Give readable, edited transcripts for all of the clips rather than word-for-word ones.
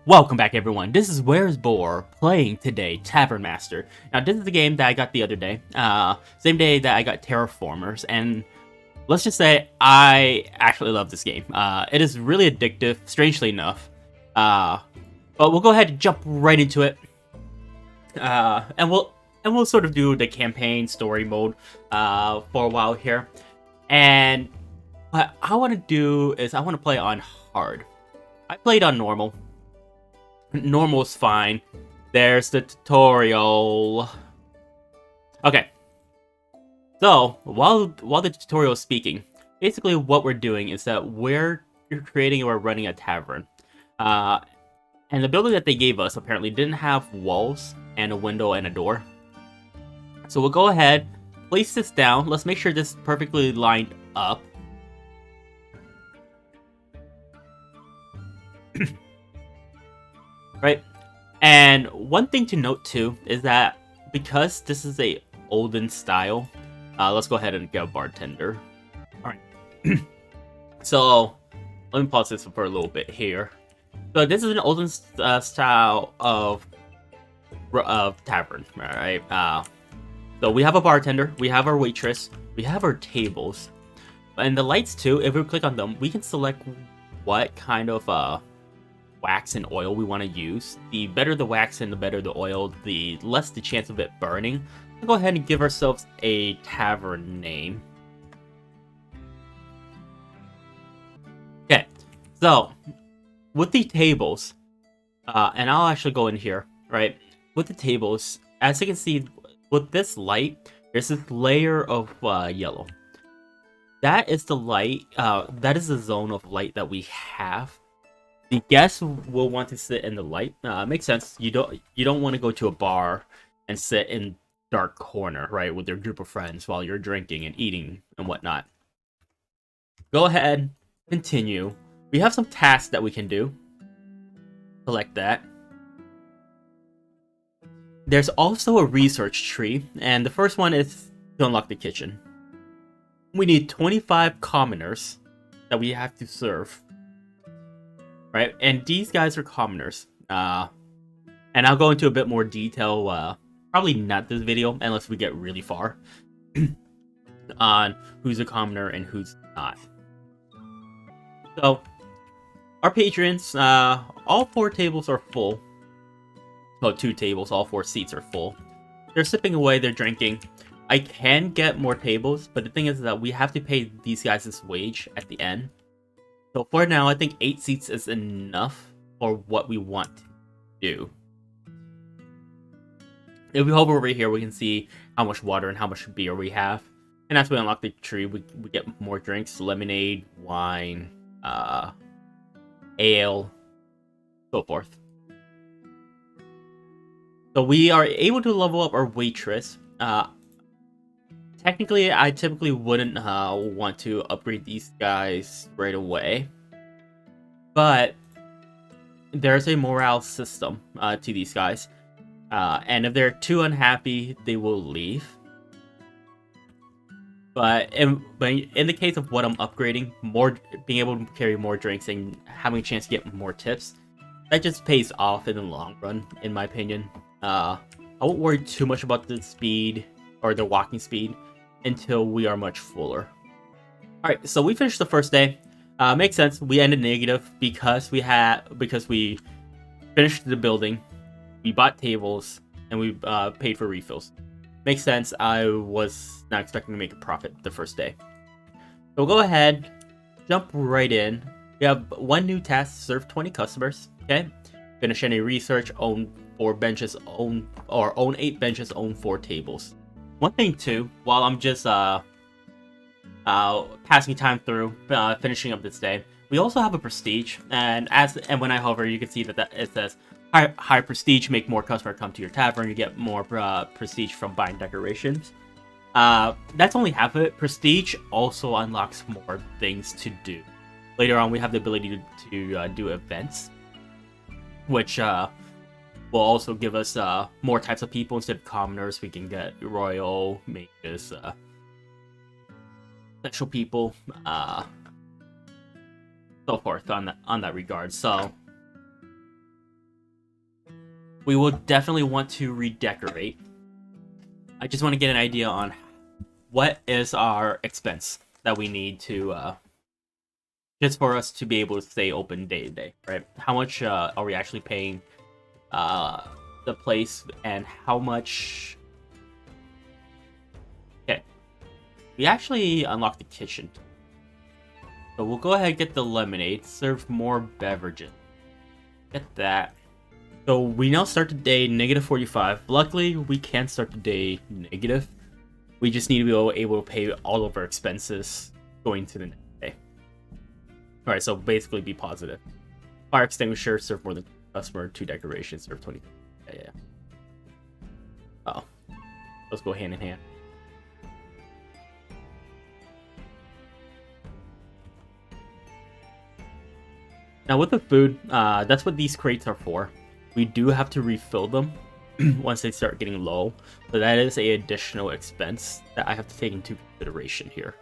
Welcome back, everyone. This is Where's Boar playing today, Tavern Master. Now, this is the game that I got the other day, same day that I got Terraformers, and let's just say I actually love this game. It is really addictive, strangely enough. But we'll go ahead and jump right into it, and we'll sort of do the campaign story mode for a while here. And what I want to do is I want to play on hard. I played on normal. Normal's fine. There's the tutorial. Okay. So, while the tutorial is speaking, basically what we're doing is that we're creating and we're running a tavern. And the building that they gave us apparently didn't have walls and a window and a door. So we'll go ahead, place this down. Let's make sure this is perfectly lined up. Right, and one thing to note too is that because this is a olden style, let's go ahead and get a bartender. All right, so let me pause this for a little bit here. So this is an olden style of tavern, all right? So we have a bartender, we have our waitress, we have our tables, and the lights too. If we click on them, we can select what kind of wax and oil we want to use. The better the wax and the better the oil, the less the chance of it burning. We'll go ahead and give ourselves a tavern name. Okay, so with the tables, and I'll actually go in here, right? With the tables, as you can see, with this light, there's this layer of yellow. That is the light, that is the zone of light that we have. The guests will want to sit in the light. Makes sense. You don't want to go to a bar and sit in dark corner, right, with your group of friends while you're drinking and eating and whatnot. Go ahead, continue. We have some tasks that we can do. Select that. There's also a research tree, and the first one is to unlock the kitchen. We need 25 commoners that we have to serve. Right, and these guys are commoners, and I'll go into a bit more detail, probably not this video, unless we get really far, on who's a commoner and who's not. So, our patrons, all 4 tables are full. Well, 2 tables, all 4 seats are full. They're sipping away, they're drinking. I can get more tables, but the thing is that we have to pay these guys this wage at the end. So for now, I think 8 seats is enough for what we want to do. If we hover over here, we can see how much water and how much beer we have. And as we unlock the tree, we get more drinks, lemonade, wine, ale, so forth. So we are able to level up our waitress. Technically, I typically wouldn't want to upgrade these guys right away, but there's a morale system to these guys, and if they're too unhappy, they will leave. But in the case of what I'm upgrading, being able to carry more drinks and having a chance to get more tips, that just pays off in the long run, in my opinion. I won't worry too much about the speed or the walking speed until we are much fuller. Alright, so we finished the first day. Makes sense. We ended negative because we finished the building, we bought tables, and we paid for refills. Makes sense. I was not expecting to make a profit the first day. So we'll go ahead, jump right in. We have 1 new task: serve 20 customers. Okay. Finish any research, own 4 benches, own 8 benches, own 4 tables. One thing too, while I'm just passing time through, finishing up this day, we also have a prestige, and when I hover, you can see that it says high prestige, make more customers come to your tavern. You get more prestige from buying decorations. That's only half of it. Prestige also unlocks more things to do. Later on, we have the ability to do events, which will also give us more types of people. Instead of commoners, we can get royal, mages, special people, so forth on that regard. So we will definitely want to redecorate. I just want to get an idea on what is our expense that we need to just for us to be able to stay open day to day, right? How much are we actually paying the place, and how much? Okay, we actually unlocked the kitchen, so we'll go ahead and get the lemonade. Serve more beverages. Get that. So we now start the day -45. Luckily, we can start the day negative. We just need to be able to pay all of our expenses going to the next day. Alright, so basically be positive. Fire extinguisher, serve more than customer. 2 decorations, serve 20. Yeah. Oh. Let's go hand in hand. Now with the food, that's what these crates are for. We do have to refill them once they start getting low. So that is a additional expense that I have to take into consideration here.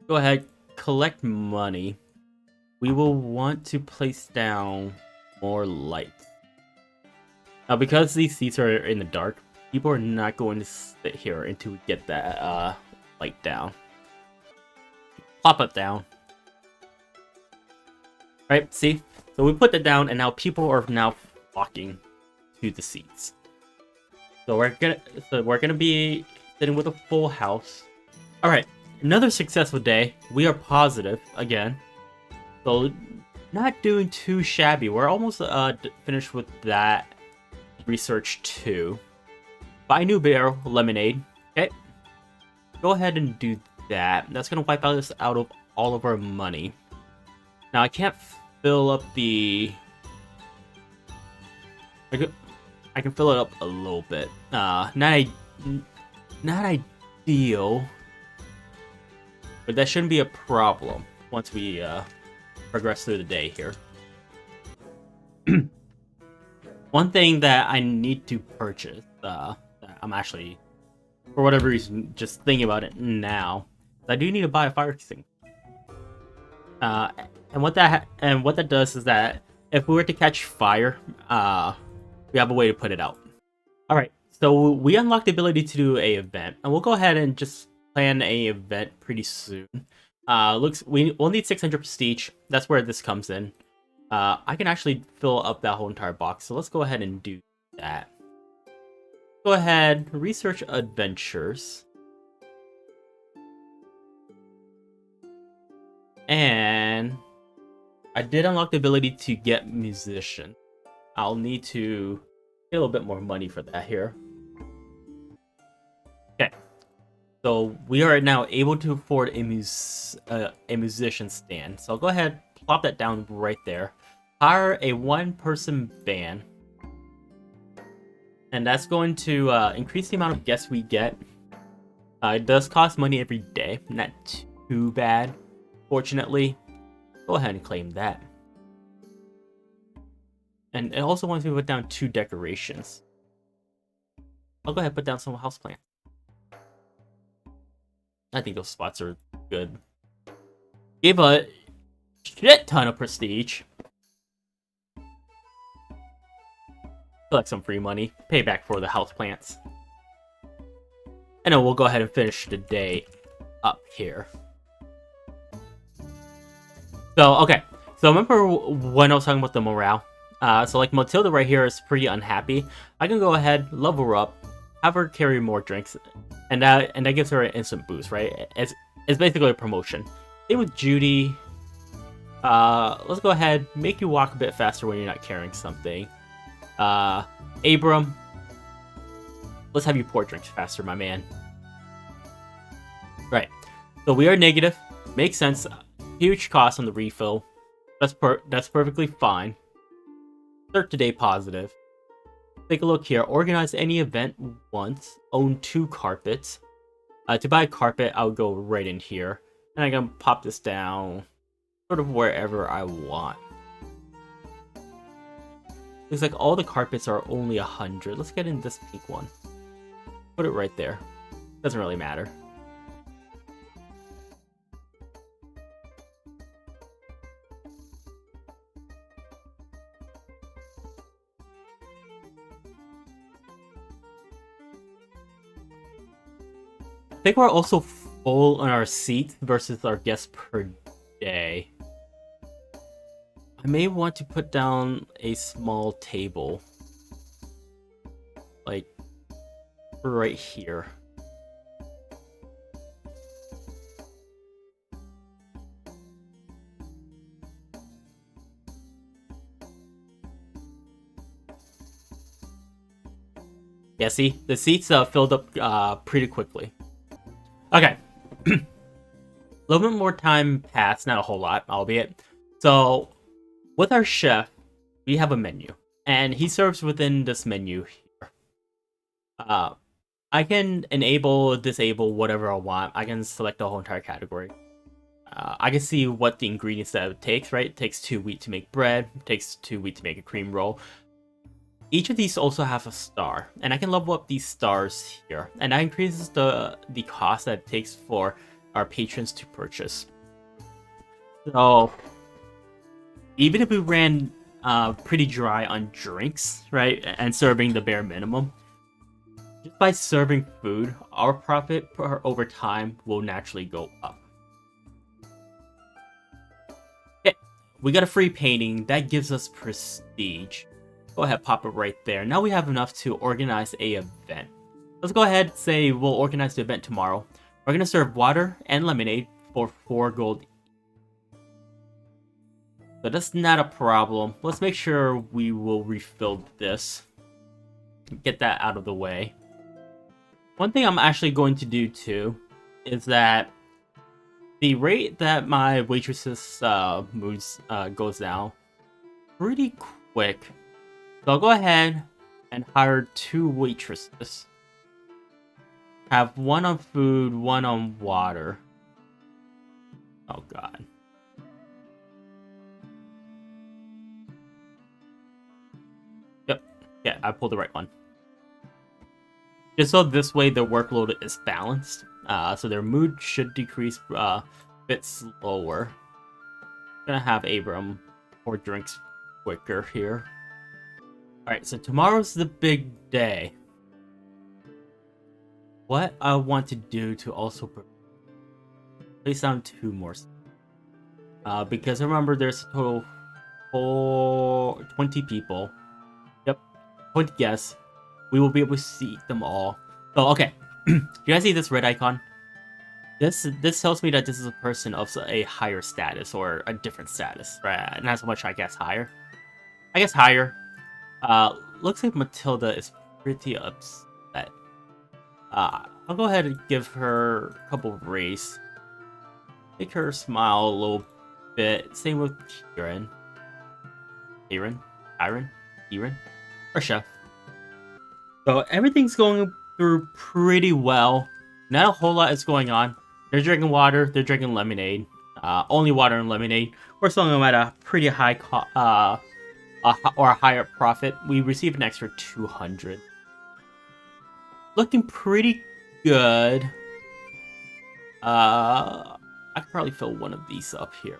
Go ahead, collect money. We will want to place down more lights. Now because these seats are in the dark, people are not going to sit here until we get that light down. Plop it down. Right, see? So we put that down, and now people are now flocking to the seats. So we're gonna be sitting with a full house. All right, another successful day. We are positive again, so not doing too shabby. We're almost finished with that research too. Buy new barrel lemonade. Okay, go ahead and do that. That's gonna wipe us out of all of our money. Now I can't fill up the. I can fill it up a little bit. Not ideal, but that shouldn't be a problem once we progress through the day here. One thing that I need to purchase, that I'm actually, for whatever reason, just thinking about it now, I do need to buy a fire extinguisher. And what that does is that if we were to catch fire, we have a way to put it out. All right, so we unlocked the ability to do a event, and we'll go ahead and just plan a event pretty soon. We'll need 600 prestige. That's where this comes in. I can actually fill up that whole entire box, so let's go ahead and do that. Go ahead, research adventures. And I did unlock the ability to get musician. I'll need to get a little bit more money for that here. Okay, so we are now able to afford a musician stand. So I'll go ahead, plop that down right there. Hire a 1-person band, and that's going to increase the amount of guests we get. It does cost money every day, not too bad. Fortunately, go ahead and claim that. And it also wants me to put down 2 decorations. I'll go ahead and put down some houseplant. I think those spots are good. Give a shit ton of prestige. Collect some free money. Pay back for the houseplants. And then we'll go ahead and finish the day up here. So, okay. So, remember when I was talking about the morale? So, like, Matilda right here is pretty unhappy. I can go ahead, level her up, have her carry more drinks, and that gives her an instant boost, right? It's basically a promotion. Same with Judy. Let's go ahead, make you walk a bit faster when you're not carrying something. Abram, let's have you pour drinks faster, my man. Right. So, we are negative. Makes sense. Huge cost on the refill. That's perfectly fine. Start today positive. Take a look here. Organize any event once. Own 2 carpets. To buy a carpet, I'll go right in here. And I can pop this down sort of wherever I want. Looks like all the carpets are only 100. Let's get in this pink one. Put it right there. Doesn't really matter. think we're also full on our seats versus our guests per day. I may want to put down a small table. Like, right here. Yeah, see? The seats filled up pretty quickly. Okay. A little bit more time passed, not a whole lot, albeit. So, with our chef, we have a menu. And he serves within this menu here. I can enable, disable, whatever I want. I can select the whole entire category. I can see what the ingredients that it takes, right? It takes 2 wheat to make bread. It takes 2 wheat to make a cream roll. Each of these also have a star, and I can level up these stars here, and that increases the cost that it takes for our patrons to purchase. So, even if we ran pretty dry on drinks, right, and serving the bare minimum, just by serving food, our profit over time will naturally go up. Okay, we got a free painting. That gives us prestige. Go ahead, pop it right there. Now we have enough to organize a event. Let's go ahead and say we'll organize the event tomorrow. We're going to serve water and lemonade for 4 gold. So that's not a problem. Let's make sure we will refill this. Get that out of the way. One thing I'm actually going to do too is that the rate that my waitresses goes down pretty quick. So I'll go ahead and hire 2 waitresses. Have 1 on food, 1 on water. Oh god. Yep. Yeah, I pulled the right one. Just so this way their workload is balanced. So their mood should decrease a bit slower. Gonna have Abram pour drinks quicker here. Alright, so tomorrow's the big day. What I want to do to also place down 2 more. Because remember, there's a total of 20 people. Yep, 20 guests. We will be able to see them all. So, okay. You guys see this red icon? This tells me that this is a person of a higher status or a different status, right? Not so much, I guess, higher. I guess higher. Looks like Matilda is pretty upset. I'll go ahead and give her a couple of raise. Make her smile a little bit. Same with Kieran. Our chef. So everything's going through pretty well. Not a whole lot is going on. They're drinking water. They're drinking lemonade. Only water and lemonade. We're selling them at a pretty high or a higher profit. We receive an extra 200. Looking pretty good. I could probably fill one of these up here.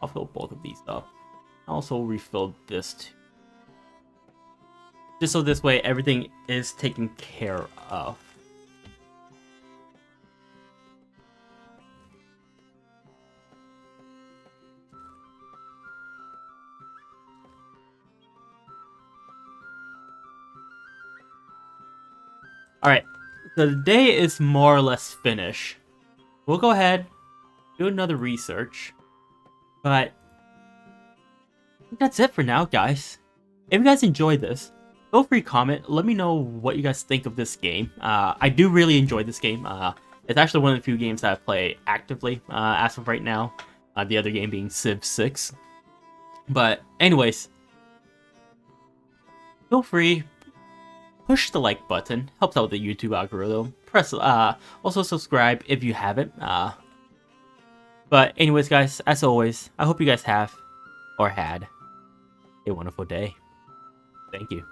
I'll fill both of these up. I'll also refill this too. Just so this way everything is taken care of. Alright, so the day is more or less finished. We'll go ahead, do another research. But I think that's it for now, guys. If you guys enjoyed this, feel free to comment. Let me know what you guys think of this game. I do really enjoy this game. It's actually one of the few games that I play actively as of right now. The other game being Civ 6. But anyways, feel free. Push the like button. Helps out the YouTube algorithm. Press also subscribe if you haven't. But anyways, guys, as always, I hope you guys have or had a wonderful day. Thank you.